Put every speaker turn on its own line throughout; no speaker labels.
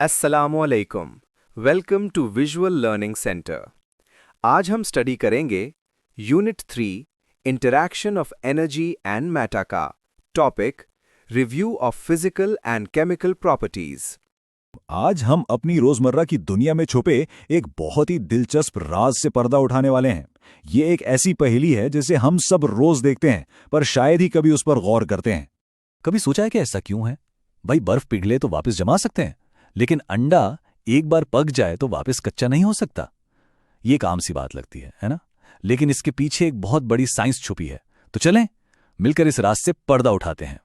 अस्सलामु अलैकुम। Welcome to visual learning centre. आज हम स्टडी करेंगे unit 3 interaction of energy and matter का topic review of physical and chemical properties.
आज हम अपनी रोजमर्रा की दुनिया में छुपे एक बहुत ही दिलचस्प राज से पर्दा उठाने वाले हैं। ये एक ऐसी पहेली है जिसे हम सब रोज देखते हैं, पर शायद ही कभी उस पर गौर करते हैं। कभी सोचा है कि ऐसा क्यों है? भाई, बर्फ पिघले तो वापस जमा सकते हैं, लेकिन अंडा एक बार पक जाए तो वापस कच्चा नहीं हो सकता। ये एक आम सी बात लगती है ना? लेकिन इसके पीछे एक बहुत बड़ी साइंस छुपी है। तो चलें मिलकर इस राज से पर्दा उठाते हैं।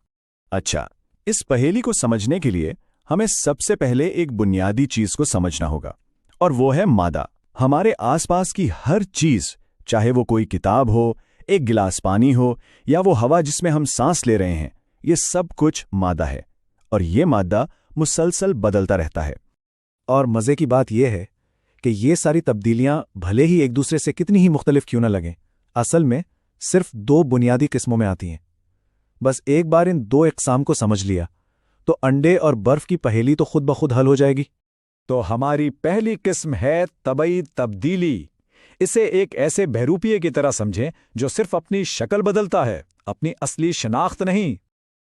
अच्छा, इस पहेली को समझने के लिए हमें सबसे पहले एक बुनियादी चीज को समझना होगा, और वो है मादा। हमारे आसपास की हर चीज, चाहे वो कोई किताब हो, एक गिलास पानी हो, या वो हवा जिसमें हम सांस ले रहे हैं, ये सब कुछ मादा है। और ये मादा मुसलसल बदलता रहता है। और मजे की बात यह है कि ये सारी तब्दीलियां भले ही एक दूसरे से कितनी ही मुख्तलिफ क्यों न लगें, असल में सिर्फ दो बुनियादी किस्मों में आती हैं। बस एक बार इन दो इक़साम को समझ लिया तो अंडे और बर्फ की पहेली तो खुद ब खुद हल हो जाएगी।
तो हमारी पहली किस्म है तबई तब्दीली। इसे एक ऐसे बहरूपिये की तरह समझें जो सिर्फ अपनी शक्ल बदलता है, अपनी असली शनाख्त नहीं।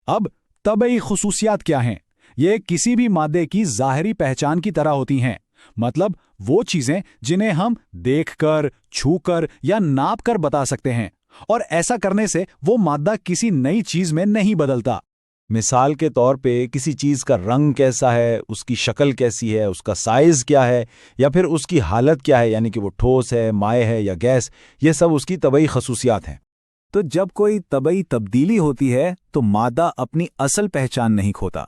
अब तबई खुसूसियात क्या हैं? ये किसी भी मादे की ज़ाहिरी पहचान की तरह होती हैं। मतलब वो चीजें जिन्हें हम देखकर, छूकर या नापकर बता सकते हैं, और ऐसा करने से वो मादा किसी नई चीज में नहीं बदलता। मिसाल के तौर पे किसी चीज का रंग कैसा है, उसकी शक्ल कैसी है, उसका साइज क्या है, या फिर उसकी हालत क्या है, यानी कि वो ठोस है, माए है या गैस, ये सब उसकी तबई खसूसियात हैं।
तो जब कोई तबई तब्दीली होती है तो मादा अपनी असल पहचान नहीं खोता।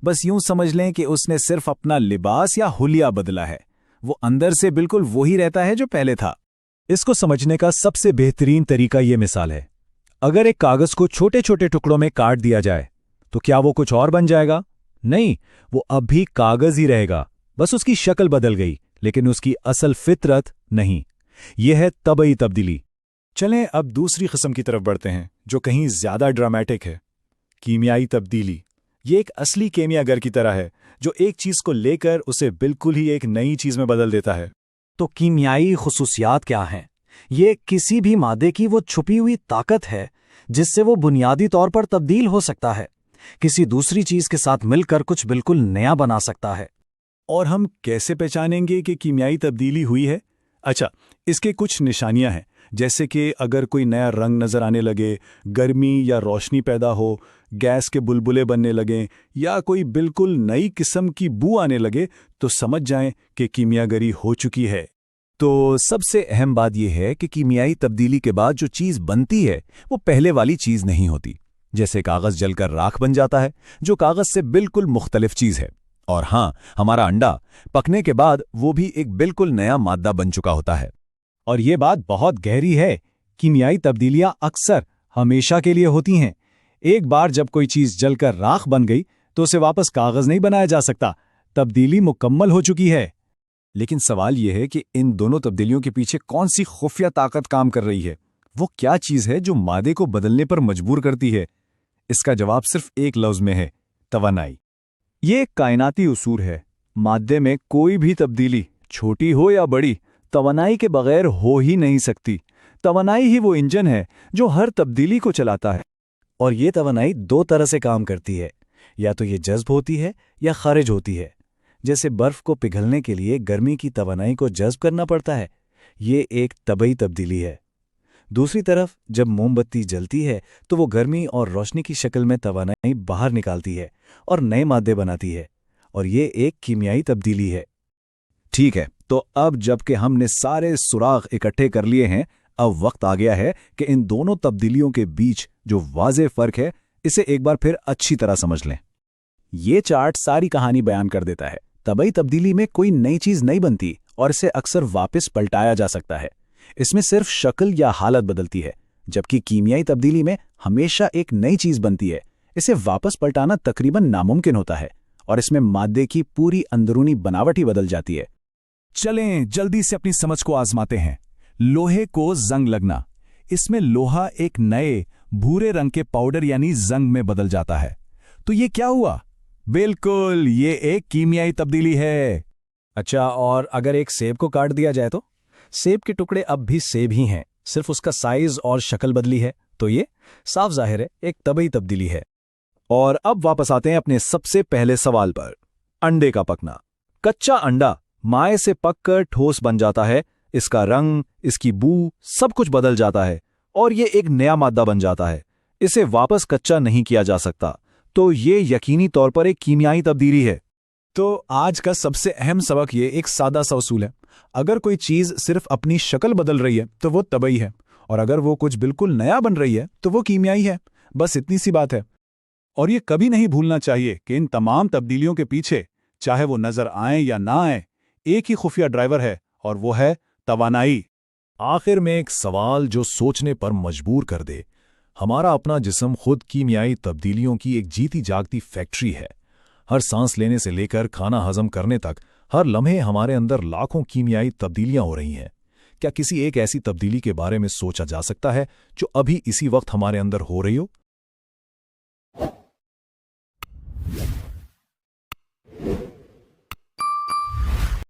बस यूं समझ लें कि उसने सिर्फ अपना लिबास या हुलिया बदला है। वो अंदर से बिल्कुल वही रहता है जो पहले था।
इसको समझने का सबसे बेहतरीन तरीका ये मिसाल है। अगर एक कागज को छोटे छोटे टुकड़ों में काट दिया जाए तो क्या वो कुछ और बन जाएगा? नहीं, वो अब भी कागज ही रहेगा, बस उसकी शक्ल बदल गई, लेकिन उसकी असल फितरत नहीं। यह है तबई तब्दीली।
चलें अब दूसरी किस्म की तरफ बढ़ते हैं, जो कहीं ज्यादा ड्रामेटिक है। कीमियाई तब्दीली। ये एक असली केमियागर की तरह है, जो एक चीज को लेकर उसे बिल्कुल ही एक नई चीज में बदल देता है।
तो कीमियाई खुसूसियात क्या हैं? ये किसी भी मादे की वो छुपी हुई ताकत है जिससे वो बुनियादी तौर पर तब्दील हो सकता है, किसी दूसरी चीज के साथ मिलकर कुछ बिल्कुल नया बना सकता है।
और हम कैसे पहचानेंगे कि कीमियाई तब्दीली हुई है? अच्छा, इसके कुछ निशानियां हैं, जैसे कि अगर कोई नया रंग नजर आने लगे, गर्मी या रोशनी पैदा हो, गैस के बुलबुले बनने लगें, या कोई बिल्कुल नई किस्म की बू आने लगे, तो समझ जाएं कि कीमियागरी हो चुकी है।
तो सबसे अहम बात यह है कि कीमियाई तब्दीली के बाद जो चीज बनती है वो पहले वाली चीज नहीं होती। जैसे कागज जलकर राख बन जाता है, जो कागज से बिल्कुल मुख्तलिफ चीज है। और हां, हमारा अंडा पकने के बाद वो भी एक बिल्कुल नया मादा बन चुका होता है।
और ये बात बहुत गहरी है। कीमियाई तब्दीलियां अक्सर हमेशा के लिए होती हैं। एक बार जब कोई चीज जलकर राख बन गई तो उसे वापस कागज नहीं बनाया जा सकता। तब्दीली मुकम्मल हो चुकी है।
लेकिन सवाल यह है कि इन दोनों तब्दीलियों के पीछे कौन सी खुफिया ताकत काम कर रही है? वो क्या चीज है जो मादे को बदलने पर मजबूर करती है? इसका जवाब सिर्फ एक लफ्ज में है, तवानाई।
ये एक कायनाती उसूल है। मादे में कोई भी तब्दीली, छोटी हो या बड़ी, तवानाई के बगैर हो ही नहीं सकती। तवानाई ही वो इंजन है जो हर तब्दीली को चलाता है।
और ये तवानाई दो तरह से काम करती है, या तो ये जज्ब होती है या खारिज होती है। जैसे बर्फ को पिघलने के लिए गर्मी की तवानाई को जज्ब करना पड़ता है, ये एक तबई तब्दीली है। दूसरी तरफ जब मोमबत्ती जलती है तो वो गर्मी और रोशनी की शक्ल में तवानाई बाहर निकालती है और नए मादे बनाती है, और ये एक कीमियाई तब्दीली है।
ठीक है, तो अब जबकि हमने सारे सुराग इकट्ठे कर लिए हैं, अब वक्त आ गया है कि इन दोनों तब्दीलियों के बीच जो वाज़ेह फर्क है, इसे एक बार फिर अच्छी तरह समझ लें।
ये चार्ट सारी कहानी बयान कर देता है।
तबई तब्दीली में कोई नई चीज नहीं बनती और इसे अक्सर वापस पलटाया जा सकता है। इसमें सिर्फ शक्ल या हालत बदलती है, जबकि कीमियाई तब्दीली में हमेशा एक नई चीज बनती है। इसे वापस पलटाना तकरीबन नामुमकिन होता है, और इसमें मादे की पूरी अंदरूनी बनावट ही बदल जाती है।
चलें जल्दी से अपनी समझ को आजमाते हैं। लोहे को जंग लगना। इसमें लोहा एक नए भूरे रंग के पाउडर यानी जंग में बदल जाता है। तो ये क्या हुआ? बिल्कुल, ये एक कीमियाई तब्दीली है।
अच्छा, और अगर एक सेब को काट दिया जाए तो? सेब के टुकड़े अब भी सेब ही हैं, सिर्फ उसका साइज और शक्ल बदली है, तो ये साफ जाहिर है एक तबई तब्दीली है।
और अब वापस आते हैं अपने सबसे पहले सवाल पर, अंडे का पकना। कच्चा अंडा माए से पककर ठोस बन जाता है, इसका रंग, इसकी बू, सब कुछ बदल जाता है और ये एक नया मादा बन जाता है। इसे वापस कच्चा नहीं किया जा सकता, तो ये यकीनी तौर पर एक कीमियाई तब्दीली है।
तो आज का सबसे अहम सबक ये एक सादा सा उसूल है, अगर कोई चीज़ सिर्फ अपनी शक्ल बदल रही है तो वो तबई है, और अगर वो कुछ बिल्कुल नया बन रही है तो वो कीमियाई है। बस इतनी सी बात है। और ये कभी नहीं भूलना चाहिए कि इन तमाम तब्दीलियों के पीछे, चाहे वो नजर आए या ना आए, एक ही खुफिया ड्राइवर है, और वो है तवानाई।
आखिर में एक सवाल जो सोचने पर मजबूर कर दे। हमारा अपना जिस्म खुद कीमियाई तब्दीलियों की एक जीती जागती फैक्ट्री है। हर सांस लेने से लेकर खाना हजम करने तक हर लम्हे हमारे अंदर लाखों कीमियाई तब्दीलियां हो रही हैं। क्या किसी एक ऐसी तब्दीली के बारे में सोचा जा सकता है जो अभी इसी वक्त हमारे अंदर हो रही हो?